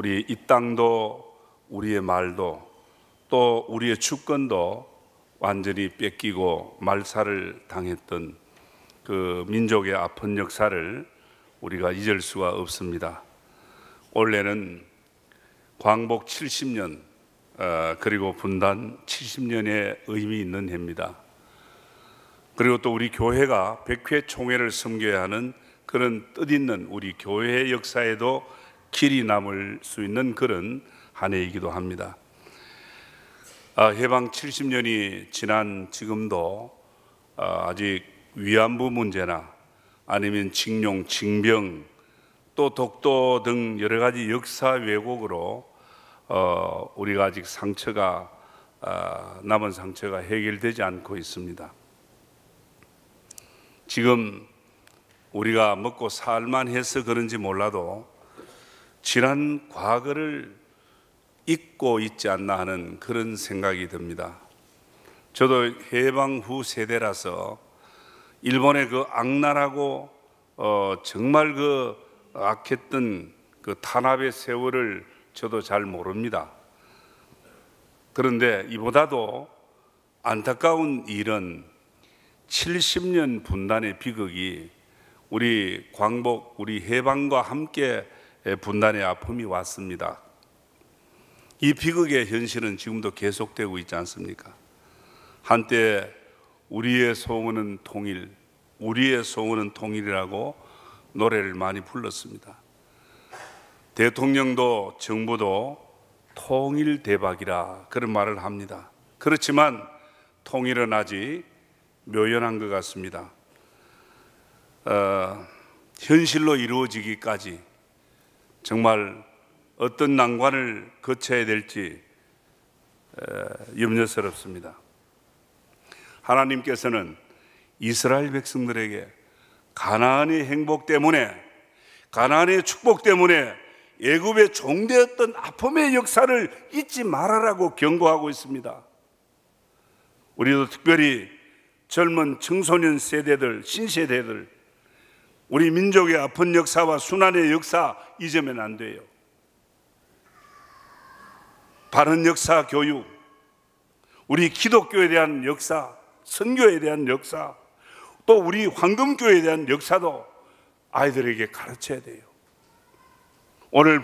우리 이 땅도 우리의 말도 또 우리의 주권도 완전히 뺏기고 말살을 당했던 그 민족의 아픈 역사를 우리가 잊을 수가 없습니다. 올해는 광복 70년 그리고 분단 70년의 의미 있는 해입니다. 그리고 또 우리 교회가 100회 총회를 섬겨야 하는 그런 뜻있는 우리 교회의 역사에도 길이 남을 수 있는 그런 한 해이기도 합니다. 해방 70년이 지난 지금도 아직 위안부 문제나 아니면 징용, 징병, 또 독도 등 여러 가지 역사 왜곡으로 우리가 아직 상처가 남은 상처가 해결되지 않고 있습니다. 지금 우리가 먹고 살만 해서 그런지 몰라도 지난 과거를 잊고 있지 않나 하는 그런 생각이 듭니다. 저도 해방 후 세대라서 일본의 그 악랄하고 정말 그 악했던 그 탄압의 세월을 저도 잘 모릅니다. 그런데 이보다도 안타까운 일은 70년 분단의 비극이 우리 광복, 우리 해방과 함께 분단의 아픔이 왔습니다. 이 비극의 현실은 지금도 계속되고 있지 않습니까? 한때 우리의 소원은 통일, 우리의 소원은 통일이라고 노래를 많이 불렀습니다. 대통령도 정부도 통일 대박이라 그런 말을 합니다. 그렇지만 통일은 아직 묘연한 것 같습니다. 현실로 이루어지기까지 정말 어떤 난관을 거쳐야 될지 염려스럽습니다. 하나님께서는 이스라엘 백성들에게 가나안의 행복 때문에, 가나안의 축복 때문에 애굽의 종되었던 아픔의 역사를 잊지 말아라고 경고하고 있습니다. 우리도 특별히 젊은 청소년 세대들, 신세대들, 우리 민족의 아픈 역사와 순환의 역사 잊으면 안 돼요. 바른 역사 교육, 우리 기독교에 대한 역사, 선교에 대한 역사, 또 우리 황금교회에 대한 역사도 아이들에게 가르쳐야 돼요. 오늘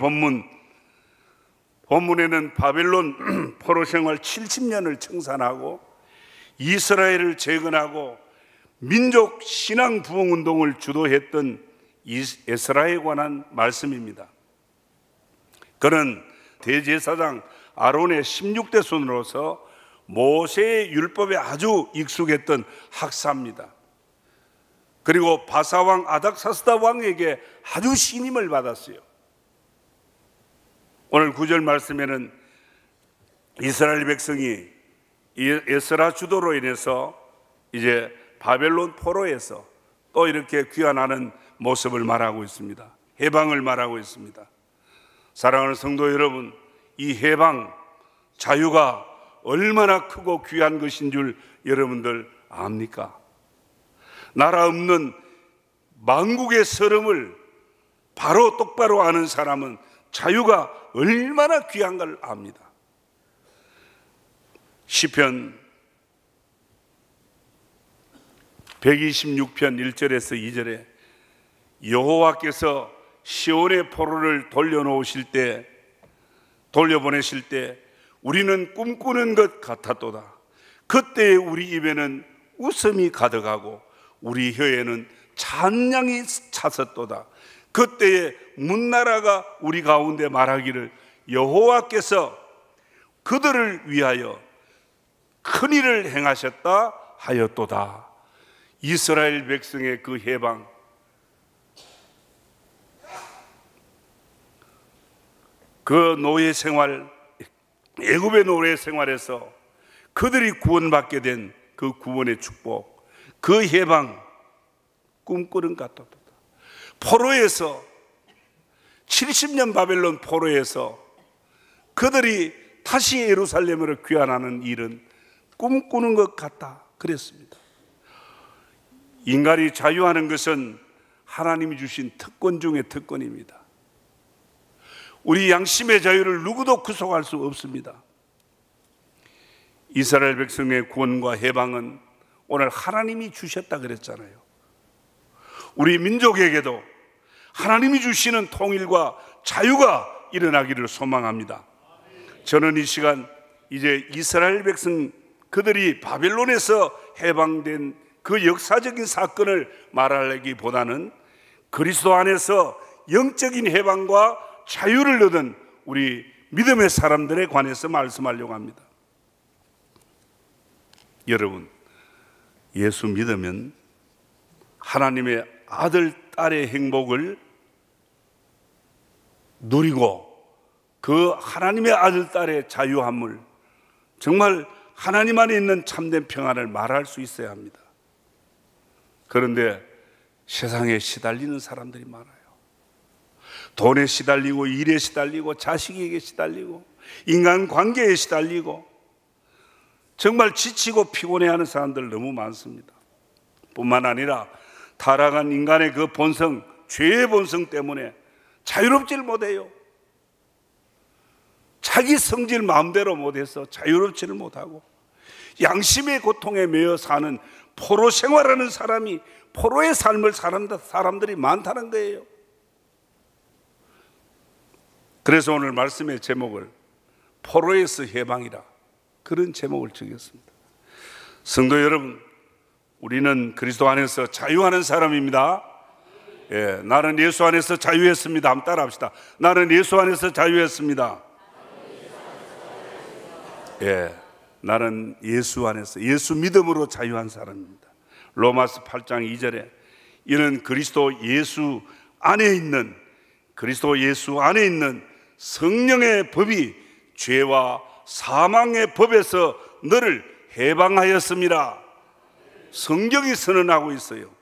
본문에는 바벨론 포로 생활 70년을 청산하고 이스라엘을 재건하고 민족 신앙 부흥 운동을 주도했던 에스라에 관한 말씀입니다. 그는 대제사장 아론의 16대 손으로서 모세의 율법에 아주 익숙했던 학사입니다. 그리고 바사왕 아닥사스다 왕에게 아주 신임을 받았어요. 오늘 9절 말씀에는 이스라엘 백성이 에스라 주도로 인해서 이제 바벨론 포로에서 또 이렇게 귀환하는 모습을 말하고 있습니다. 해방을 말하고 있습니다. 사랑하는 성도 여러분, 이 해방, 자유가 얼마나 크고 귀한 것인 줄 여러분들 압니까? 나라 없는 만국의 서름을 바로 똑바로 아는 사람은 자유가 얼마나 귀한 걸 압니다. 시편 126편 1절에서 2절에 여호와께서 시온의 포로를 돌려보내실 때 우리는 꿈꾸는 것 같았도다. 그때 우리 입에는 웃음이 가득하고 우리 혀에는 찬양이 찼었도다. 그때에 문나라가 우리 가운데 말하기를 여호와께서 그들을 위하여 큰 일을 행하셨다 하였도다. 이스라엘 백성의 그 해방, 그 노예 생활, 애굽의 노예 생활에서 그들이 구원받게 된 그 구원의 축복, 그 해방, 꿈꾸는 것 같았다. 포로에서 70년 바벨론 포로에서 그들이 다시 예루살렘으로 귀환하는 일은 꿈꾸는 것 같다 그랬습니다. 인간이 자유하는 것은 하나님이 주신 특권 중의 특권입니다. 우리 양심의 자유를 누구도 구속할 수 없습니다. 이스라엘 백성의 구원과 해방은 오늘 하나님이 주셨다 그랬잖아요. 우리 민족에게도 하나님이 주시는 통일과 자유가 일어나기를 소망합니다. 저는 이 시간 이제 이스라엘 백성 그들이 바벨론에서 해방된 그 역사적인 사건을 말하기보다는 그리스도 안에서 영적인 해방과 자유를 얻은 우리 믿음의 사람들에 관해서 말씀하려고 합니다. 여러분, 예수 믿으면 하나님의 아들, 딸의 행복을 누리고 그 하나님의 아들, 딸의 자유함을, 정말 하나님 안에 있는 참된 평안을 말할 수 있어야 합니다. 그런데 세상에 시달리는 사람들이 많아요. 돈에 시달리고, 일에 시달리고, 자식에게 시달리고, 인간관계에 시달리고, 정말 지치고 피곤해하는 사람들 너무 많습니다. 뿐만 아니라 타락한 인간의 그 본성, 죄의 본성 때문에 자유롭지를 못해요. 자기 성질 마음대로 못해서 자유롭지를 못하고 양심의 고통에 매여 사는 포로 생활하는 사람이, 포로의 삶을 사는 사람들이 많다는 거예요. 그래서 오늘 말씀의 제목을 포로에서 해방이라, 그런 제목을 정했습니다. 성도 여러분, 우리는 그리스도 안에서 자유하는 사람입니다. 예, 나는 예수 안에서 자유했습니다. 한번 따라 합시다. 나는 예수 안에서 자유했습니다. 예, 나는 예수 안에서, 예수 믿음으로 자유한 사람입니다. 로마서 8장 2절에 이는 그리스도 예수 안에 있는, 그리스도 예수 안에 있는 성령의 법이 죄와 사망의 법에서 너를 해방하였습니다. 성경이 선언하고 있어요.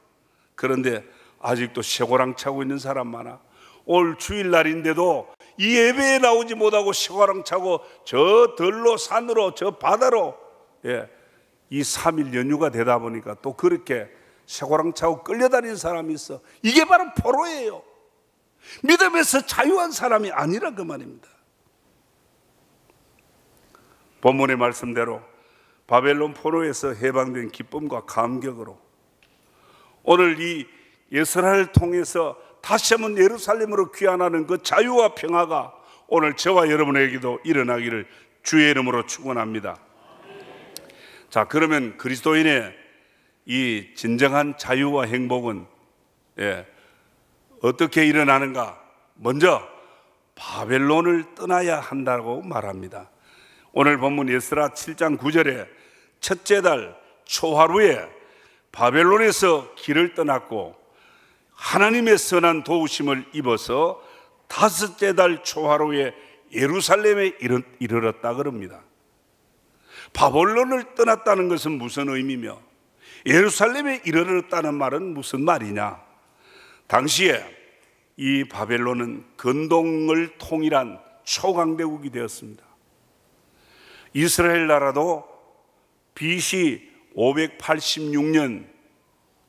그런데 아직도 쇠고랑 차고 있는 사람 많아. 오늘 주일날인데도 이 예배에 나오지 못하고 쇠고랑 차고 저 들로 산으로 저 바다로, 예, 이 3일 연휴가 되다 보니까 또 그렇게 쇠고랑 차고 끌려다니는 사람이 있어. 이게 바로 포로예요. 믿음에서 자유한 사람이 아니라 그 말입니다. 본문의 말씀대로 바벨론 포로에서 해방된 기쁨과 감격으로 오늘 이 예수를 통해서 다시 한번 예루살렘으로 귀환하는 그 자유와 평화가 오늘 저와 여러분에게도 일어나기를 주의 이름으로 축원합니다. 자, 그러면 그리스도인의 이 진정한 자유와 행복은, 예, 어떻게 일어나는가? 먼저 바벨론을 떠나야 한다고 말합니다. 오늘 본문 에스라 7장 9절에 첫째 달 초하루에 바벨론에서 길을 떠났고 하나님의 선한 도우심을 입어서 다섯째 달 초하루에 예루살렘에 이르렀다 그럽니다. 바벨론을 떠났다는 것은 무슨 의미며 예루살렘에 이르렀다는 말은 무슨 말이냐? 당시에 이 바벨론은 근동을 통일한 초강대국이 되었습니다. 이스라엘 나라도 BC 586년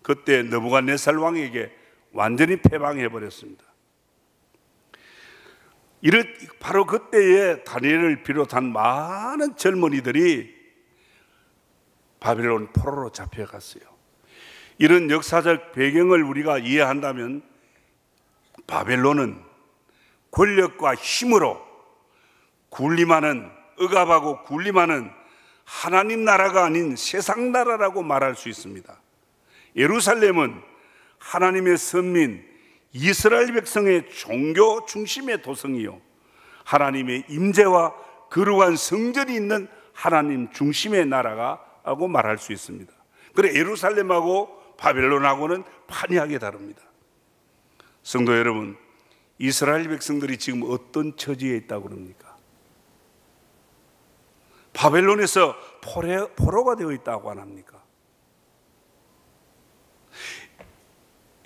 그때 느부갓네살 왕에게 완전히 패망해 버렸습니다. 바로 그때에 다니엘을 비롯한 많은 젊은이들이 바벨론 포로로 잡혀갔어요. 이런 역사적 배경을 우리가 이해한다면 바벨론은 권력과 힘으로 군림하는, 억압하고 군림하는 하나님 나라가 아닌 세상 나라라고 말할 수 있습니다. 예루살렘은 하나님의 선민 이스라엘 백성의 종교 중심의 도성이요, 하나님의 임재와 거룩한 성전이 있는 하나님 중심의 나라라고 말할 수 있습니다. 그래, 예루살렘하고 바벨론하고는 판이하게 다릅니다. 성도 여러분, 이스라엘 백성들이 지금 어떤 처지에 있다고 그럽니까? 바벨론에서 포로가 되어 있다고 안 합니까?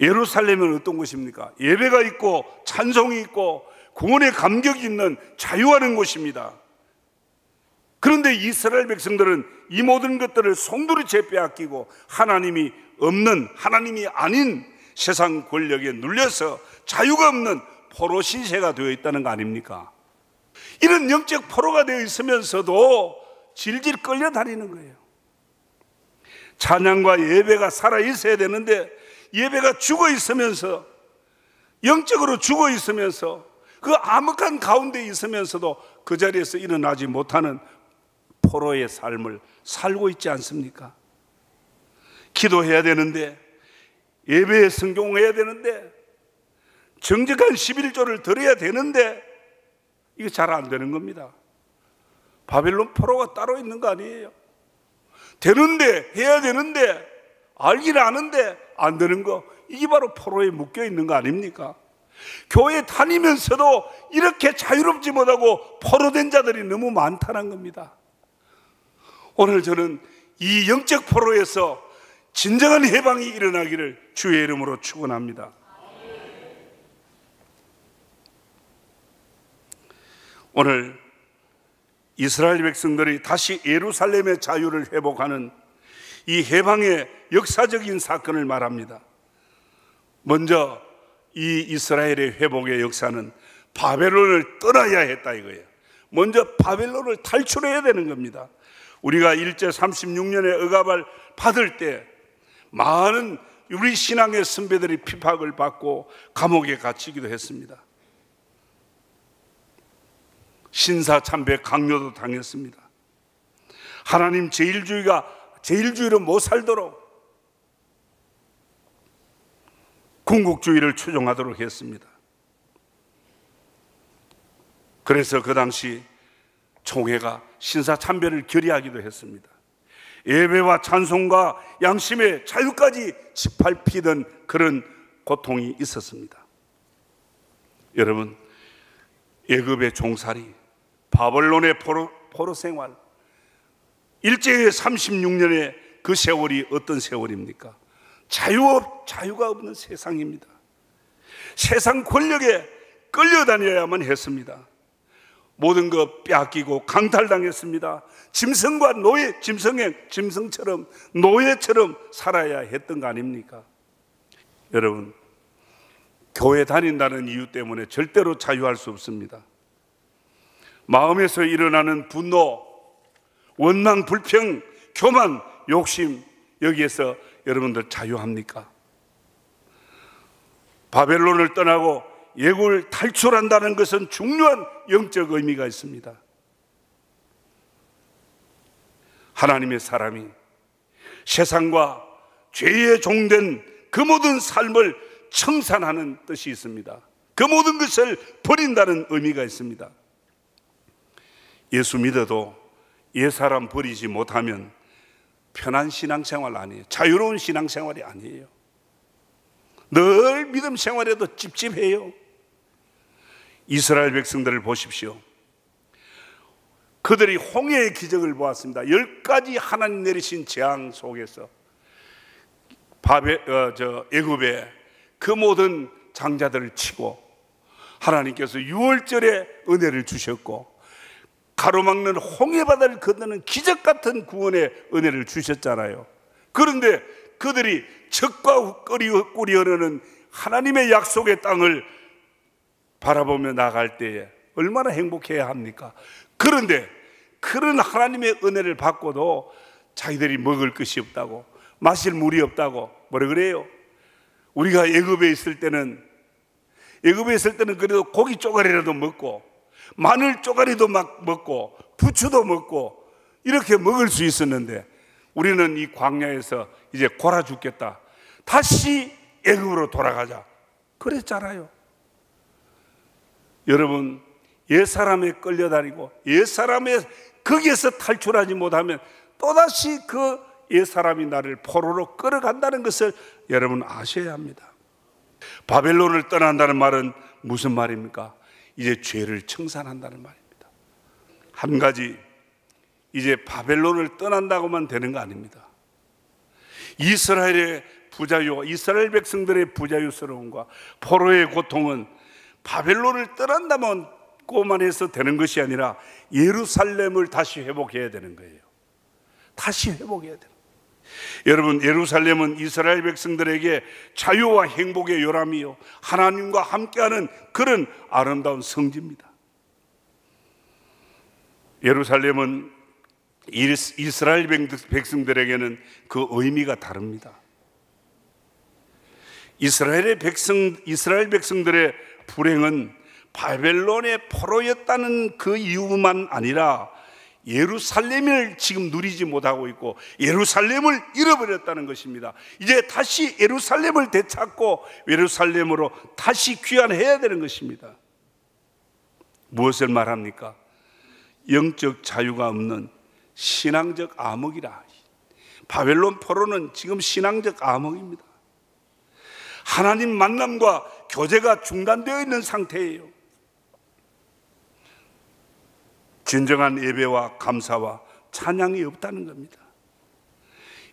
예루살렘은 어떤 곳입니까? 예배가 있고 찬송이 있고 구원의 감격이 있는 자유하는 곳입니다. 그런데 이스라엘 백성들은 이 모든 것들을 송두리째 빼앗기고 하나님이 없는, 하나님이 아닌 세상 권력에 눌려서 자유가 없는 포로 신세가 되어 있다는 거 아닙니까? 이런 영적 포로가 되어 있으면서도 질질 끌려다니는 거예요. 찬양과 예배가 살아있어야 되는데 예배가 죽어 있으면서, 영적으로 죽어 있으면서, 그 암흑한 가운데 있으면서도 그 자리에서 일어나지 못하는 포로의 삶을 살고 있지 않습니까? 기도해야 되는데, 예배에 순종해야 되는데, 정직한 11조를 드려야 되는데 이게 잘 안 되는 겁니다. 바벨론 포로가 따로 있는 거 아니에요. 되는데, 해야 되는데, 알긴 아는데 안 되는 거, 이게 바로 포로에 묶여 있는 거 아닙니까? 교회 다니면서도 이렇게 자유롭지 못하고 포로된 자들이 너무 많다는 겁니다. 오늘 저는 이 영적 포로에서 진정한 해방이 일어나기를 주의 이름으로 축원합니다. 오늘 이스라엘 백성들이 다시 예루살렘의 자유를 회복하는 이 해방의 역사적인 사건을 말합니다. 먼저 이 이스라엘의 회복의 역사는 바벨론을 떠나야 했다 이거예요. 먼저 바벨론을 탈출해야 되는 겁니다. 우리가 일제 36년에 억압을 받을 때 많은 우리 신앙의 선배들이 핍박을 받고 감옥에 갇히기도 했습니다. 신사참배 강요도 당했습니다. 하나님 제일주의로 못 살도록 군국주의를 추종하도록 했습니다. 그래서 그 당시 총회가 신사참배를 결의하기도 했습니다. 예배와 찬송과 양심의 자유까지 짓밟히던 그런 고통이 있었습니다. 여러분, 애굽의 종살이, 바벨론의 포로 생활, 일제의 36년의 그 세월이 어떤 세월입니까? 자유가 없는 세상입니다. 세상 권력에 끌려다녀야만 했습니다. 모든 것 빼앗기고 강탈당했습니다. 짐승처럼 노예처럼 살아야 했던 거 아닙니까? 여러분, 교회 다닌다는 이유 때문에 절대로 자유할 수 없습니다. 마음에서 일어나는 분노, 원망, 불평, 교만, 욕심, 여기에서 여러분들 자유합니까? 바벨론을 떠나고 애굽을 탈출한다는 것은 중요한 영적 의미가 있습니다. 하나님의 사람이 세상과 죄에 종된 그 모든 삶을 청산하는 뜻이 있습니다. 그 모든 것을 버린다는 의미가 있습니다. 예수 믿어도 옛사람 버리지 못하면 편한 신앙생활 아니에요. 자유로운 신앙생활이 아니에요. 늘 믿음 생활에도 찝찝해요. 이스라엘 백성들을 보십시오. 그들이 홍해의 기적을 보았습니다. 10가지 하나님 내리신 재앙 속에서 애굽의 그 모든 장자들을 치고 하나님께서 유월절에 은혜를 주셨고 가로막는 홍해바다를 건너는 기적 같은 구원의 은혜를 주셨잖아요. 그런데 그들이 적과 꿀이 흐르는 하나님의 약속의 땅을 바라보며 나갈 때에 얼마나 행복해야 합니까? 그런데 그런 하나님의 은혜를 받고도 자기들이 먹을 것이 없다고, 마실 물이 없다고 뭐라 그래요? 우리가 애굽에 있을 때는 그래도 고기 쪼가리라도 먹고 마늘 쪼가리도 막 먹고 부추도 먹고 이렇게 먹을 수 있었는데 우리는 이 광야에서 이제 골아 죽겠다, 다시 애굽으로 돌아가자 그랬잖아요. 여러분, 옛사람에 끌려다니고 옛사람의 거기에서 탈출하지 못하면 또다시 그 옛사람이 나를 포로로 끌어간다는 것을 여러분 아셔야 합니다. 바벨론을 떠난다는 말은 무슨 말입니까? 이제 죄를 청산한다는 말입니다. 한 가지, 이제 바벨론을 떠난다고만 되는 거 아닙니다. 이스라엘 백성들의 부자유스러움과 포로의 고통은 바벨론을 떠난다고만 해서 되는 것이 아니라 예루살렘을 다시 회복해야 되는 거예요. 다시 회복해야 돼요. 여러분, 예루살렘은 이스라엘 백성들에게 자유와 행복의 요람이요, 하나님과 함께하는 그런 아름다운 성지입니다. 예루살렘은 이스라엘 백성들에게는 그 의미가 다릅니다. 이스라엘 백성들의 불행은 바벨론의 포로였다는 그 이유만 아니라 예루살렘을 지금 누리지 못하고 있고 예루살렘을 잃어버렸다는 것입니다. 이제 다시 예루살렘을 되찾고 예루살렘으로 다시 귀환해야 되는 것입니다. 무엇을 말합니까? 영적 자유가 없는 신앙적 암흑이라. 바벨론 포로는 지금 신앙적 암흑입니다. 하나님 만남과 교제가 중단되어 있는 상태예요. 진정한 예배와 감사와 찬양이 없다는 겁니다.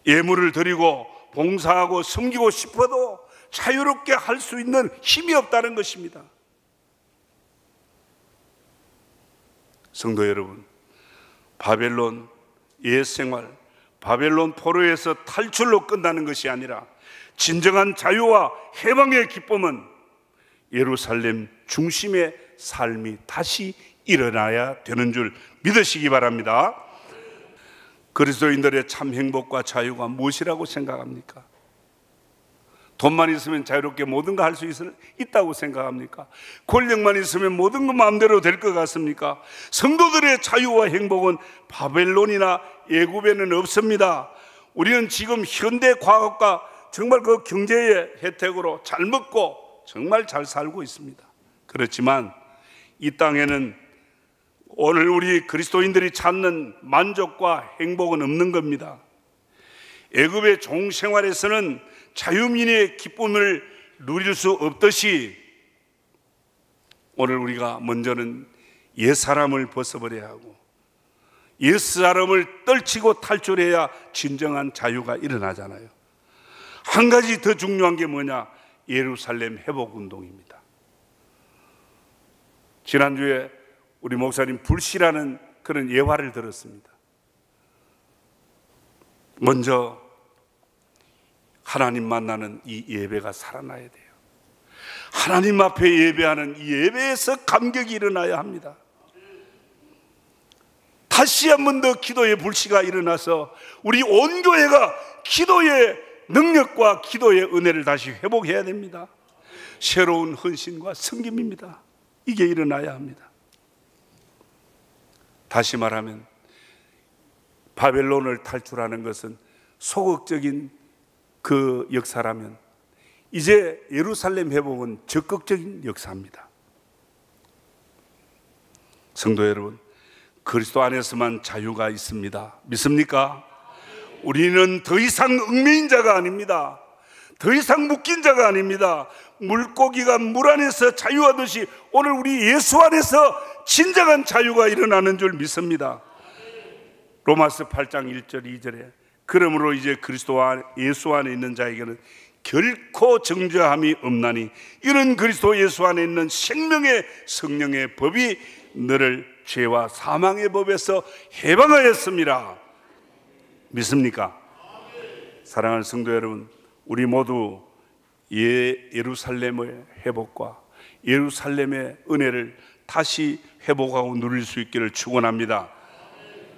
예물을 드리고 봉사하고 섬기고 싶어도 자유롭게 할 수 있는 힘이 없다는 것입니다. 성도 여러분, 바벨론 옛생활, 바벨론 포로에서 탈출로 끝나는 것이 아니라 진정한 자유와 해방의 기쁨은 예루살렘 중심의 삶이 다시 일어나야 되는 줄 믿으시기 바랍니다. 그리스도인들의 참 행복과 자유가 무엇이라고 생각합니까? 돈만 있으면 자유롭게 모든 거 할 수 있다고 생각합니까? 권력만 있으면 모든 거 마음대로 될 것 같습니까? 성도들의 자유와 행복은 바벨론이나 애굽에는 없습니다. 우리는 지금 현대 과학과 정말 그 경제의 혜택으로 잘 먹고 정말 잘 살고 있습니다. 그렇지만 이 땅에는 오늘 우리 그리스도인들이 찾는 만족과 행복은 없는 겁니다. 애굽의 종생활에서는 자유민의 기쁨을 누릴 수 없듯이 오늘 우리가 먼저는 옛사람을 벗어버려야 하고 옛사람을 떨치고 탈출해야 진정한 자유가 일어나잖아요. 한 가지 더 중요한 게 뭐냐? 예루살렘 회복운동입니다. 지난주에 우리 목사님 불씨라는 그런 예화를 들었습니다. 먼저 하나님 만나는 이 예배가 살아나야 돼요. 하나님 앞에 예배하는 이 예배에서 감격이 일어나야 합니다. 다시 한 번 더 기도의 불씨가 일어나서 우리 온 교회가 기도의 능력과 기도의 은혜를 다시 회복해야 됩니다. 새로운 헌신과 섬김입니다. 이게 일어나야 합니다. 다시 말하면 바벨론을 탈출하는 것은 소극적인 그 역사라면 이제 예루살렘 회복은 적극적인 역사입니다. 성도 여러분, 그리스도 안에서만 자유가 있습니다. 믿습니까? 우리는 더 이상 얽매인 자가 아닙니다. 더 이상 묶인 자가 아닙니다. 물고기가 물 안에서 자유하듯이 오늘 우리 예수 안에서 진정한 자유가 일어나는 줄 믿습니다. 로마서 8장 1절 2절에 그러므로 이제 그리스도와 예수 안에 있는 자에게는 결코 정죄함이 없나니 이는 그리스도 예수 안에 있는 생명의 성령의 법이 너를 죄와 사망의 법에서 해방하였습니다. 믿습니까? 사랑하는 성도 여러분, 우리 모두 예루살렘의 회복과 예루살렘의 은혜를 다시 회복하고 누릴 수 있기를 축원합니다.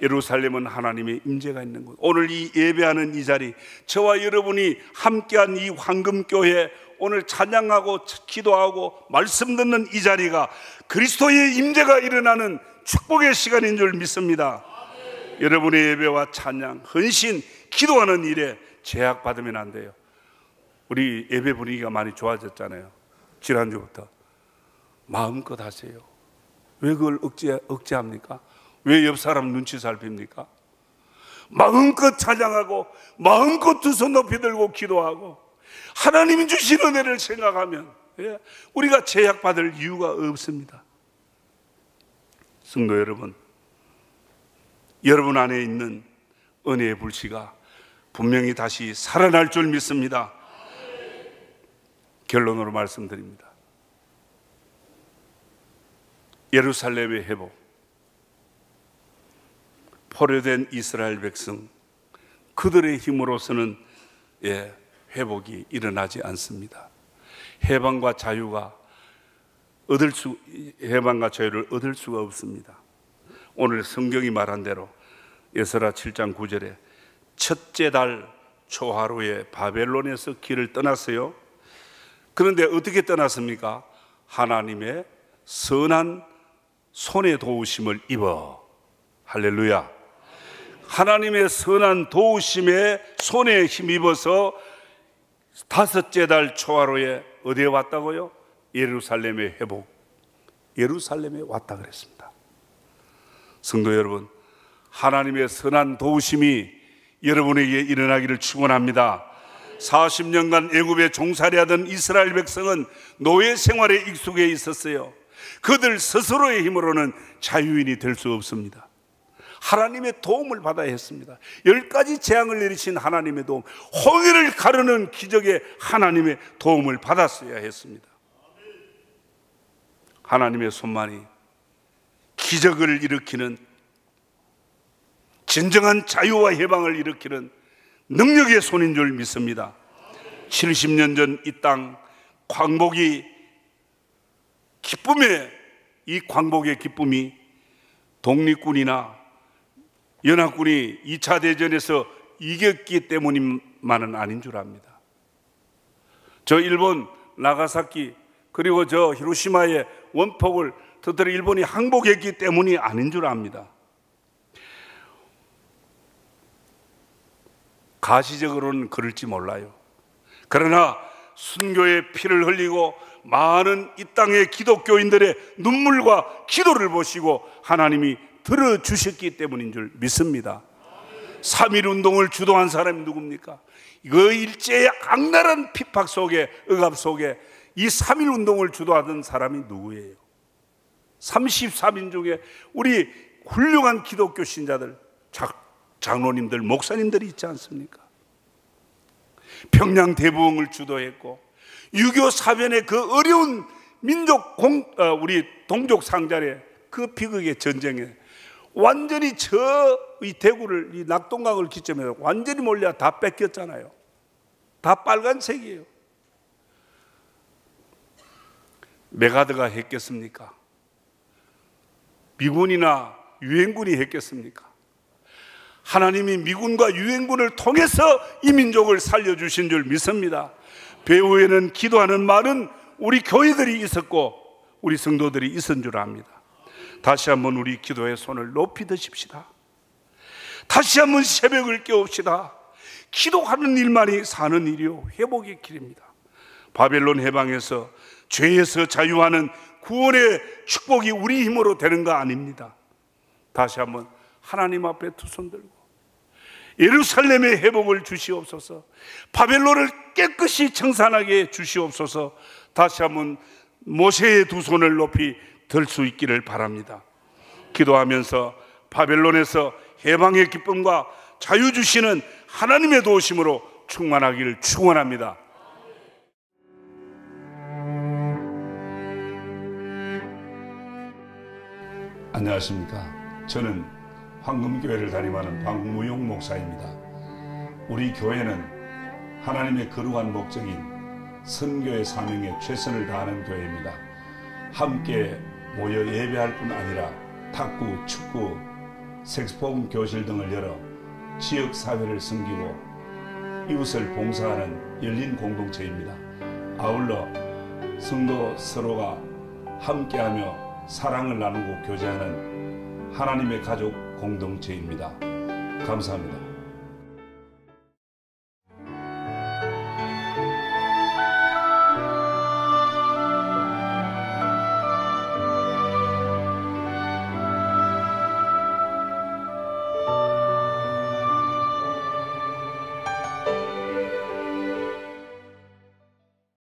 예루살렘은 하나님의 임재가 있는 곳. 오늘 이 예배하는 이 자리, 저와 여러분이 함께한 이 황금교회, 오늘 찬양하고 기도하고 말씀 듣는 이 자리가 그리스도의 임재가 일어나는 축복의 시간인 줄 믿습니다. 여러분의 예배와 찬양, 헌신, 기도하는 일에 제약받으면 안 돼요. 우리 예배 분위기가 많이 좋아졌잖아요. 지난주부터 마음껏 하세요. 왜 그걸 억제합니까? 왜 옆 사람 눈치 살핍니까? 마음껏 찬양하고 마음껏 두 손 높이 들고 기도하고 하나님이 주신 은혜를 생각하면 우리가 제약받을 이유가 없습니다. 성도 여러분, 여러분 안에 있는 은혜의 불씨가 분명히 다시 살아날 줄 믿습니다. 결론으로 말씀드립니다. 예루살렘의 회복, 포로된 이스라엘 백성, 그들의 힘으로서는 회복이 일어나지 않습니다. 해방과 자유를 얻을 수가 없습니다. 오늘 성경이 말한 대로 에스라 7장 9절에 첫째 달 초하루에 바벨론에서 길을 떠났어요. 그런데 어떻게 떠났습니까? 하나님의 선한 손의 도우심을 입어. 할렐루야. 하나님의 선한 도우심에 손에 힘입어서 다섯째 달 초하루에 어디에 왔다고요? 예루살렘의 회복, 예루살렘에 왔다 그랬습니다. 성도 여러분, 하나님의 선한 도우심이 여러분에게 일어나기를 축원합니다. 40년간 애굽에 종살이하던 이스라엘 백성은 노예 생활에 익숙해 있었어요. 그들 스스로의 힘으로는 자유인이 될 수 없습니다. 하나님의 도움을 받아야 했습니다. 10가지 재앙을 내리신 하나님의 도움, 홍해를 가르는 기적의 하나님의 도움을 받았어야 했습니다. 하나님의 손만이 기적을 일으키는, 진정한 자유와 해방을 일으키는 능력의 손인 줄 믿습니다. 70년 전 이 땅 광복이 기쁨의, 이 광복의 기쁨이 독립군이나 연합군이 2차 대전에서 이겼기 때문만은 아닌 줄 압니다. 저 일본 나가사키 그리고 저 히로시마의 원폭을 터뜨려 일본이 항복했기 때문이 아닌 줄 압니다. 가시적으로는 그럴지 몰라요. 그러나 순교의 피를 흘리고 많은 이 땅의 기독교인들의 눈물과 기도를 보시고 하나님이 들어주셨기 때문인 줄 믿습니다. 3.1운동을 주도한 사람이 누굽니까? 그 일제의 악랄한 핍박 속에, 억압 속에 이 3.1운동을 주도하던 사람이 누구예요? 33인 중에 우리 훌륭한 기독교 신자들, 장로님들, 목사님들이 있지 않습니까? 평양 대부흥을 주도했고 6.25 사변의 그 어려운 우리 동족 상잔의 그 비극의 전쟁에 완전히 이 대구를, 이 낙동강을 기점으로 완전히 몰려 다 뺏겼잖아요. 다 빨간색이에요. 메가드가 했겠습니까? 미군이나 유엔군이 했겠습니까? 하나님이 미군과 유엔군을 통해서 이 민족을 살려주신 줄 믿습니다. 배후에는 기도하는 많은 우리 교회들이 있었고 우리 성도들이 있은 줄 압니다. 다시 한번 우리 기도의 손을 높이 드십시다. 다시 한번 새벽을 깨웁시다. 기도하는 일만이 사는 일이요 회복의 길입니다. 바벨론 해방에서 죄에서 자유하는 구원의 축복이 우리 힘으로 되는 거 아닙니다. 다시 한번 하나님 앞에 두 손 들고 예루살렘의 회복을 주시옵소서, 바벨론을 깨끗이 청산하게 주시옵소서. 다시 한번 모세의 두 손을 높이 들 수 있기를 바랍니다. 기도하면서 바벨론에서 해방의 기쁨과 자유 주시는 하나님의 도우심으로 충만하기를 축원합니다. 안녕하십니까. 저는 황금교회를 담임하는 박무용 목사입니다. 우리 교회는 하나님의 거룩한 목적인 선교의 사명에 최선을 다하는 교회입니다. 함께 모여 예배할 뿐 아니라 탁구, 축구, 색소폰 교실 등을 열어 지역사회를 섬기고 이웃을 봉사하는 열린 공동체입니다. 아울러 성도 서로가 함께하며 사랑을 나누고 교제하는 하나님의 가족 공동체입니다. 감사합니다.